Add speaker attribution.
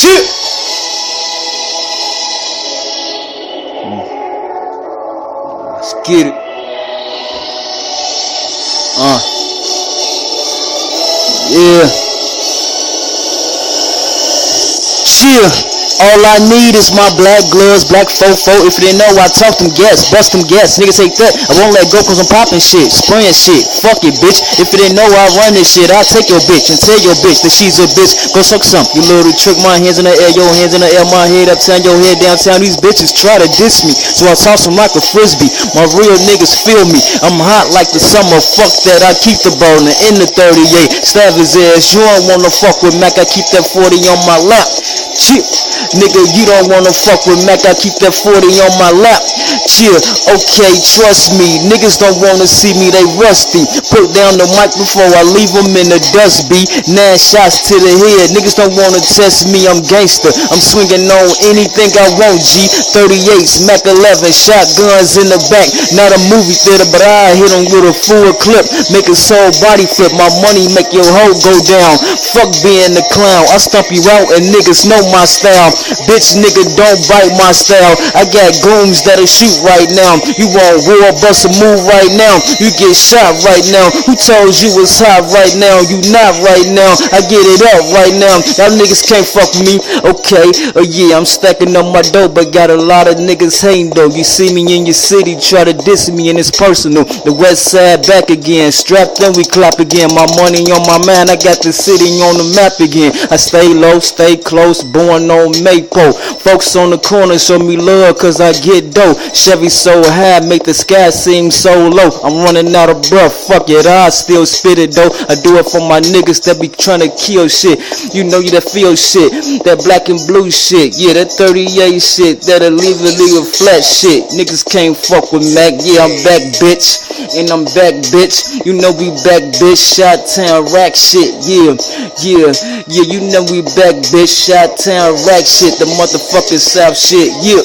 Speaker 1: Shit. Let's get it. Yeah. Chill. All I need is my black gloves, black fofo. If you didn't know, I talk them gas, bust them gas. Niggas hate that. I won't let go cause I'm popping shit, spraying shit. Fuck it, bitch. If you didn't know I run this shit, I'll take your bitch and tell your bitch that she's a bitch. Go suck some. You little trick, my hands in the air, your hands in the air, my head uptown, your head downtown. These bitches try to diss me, so I toss them like a frisbee. My real niggas feel me. I'm hot like the summer. Fuck that, I keep the burner in the 38. Stab his ass. You don't wanna fuck with Mac, I keep that 40 on my lap. Chill. Nigga, you don't wanna fuck with Mac, I keep that 40 on my lap. Chill, okay, trust me. Niggas don't wanna see me, they rusty. Put down the mic before I leave them in the dust, B. 9 shots to the head. Niggas don't wanna test me, I'm gangster. I'm swinging on anything I want, G. 38s, Mac 11, shotguns in the back. Not a movie theater, but I hit them with a full clip. Make a soul body flip, my money make your hoe go down. Fuck being the clown, I stomp you out and niggas know my style. Bitch, nigga, don't bite my style. I got goons that'll shoot right now. You want war, bust a move right now. You get shot right now. Who told you it's hot right now? You not right now. I get it up right now. Y'all niggas can't fuck with me. Okay, yeah, I'm stacking up my dough, but got a lot of niggas hating though. You see me in your city, try to diss me and it's personal. The west side back again. Strapped in, we clap again. My money on my mind, I got the city on the map again. I stay low, stay close, born on Maple. Folks on the corner show me love cause I get dough. Chevy so high, make the sky seem so low. I'm running out of breath, fuck it, I still spit it though. I do it for my niggas that be trying to kill shit. You know you that feel shit, that black and blue shit. Yeah, that 38 shit, that'll leave a flat shit. Niggas can't fuck with Mac, yeah, I'm back, bitch. And I'm back, bitch. You know we back, bitch. Shot Town rack shit, yeah. You know we back, bitch. Shot Town rack shit, the motherfucking South shit, yeah.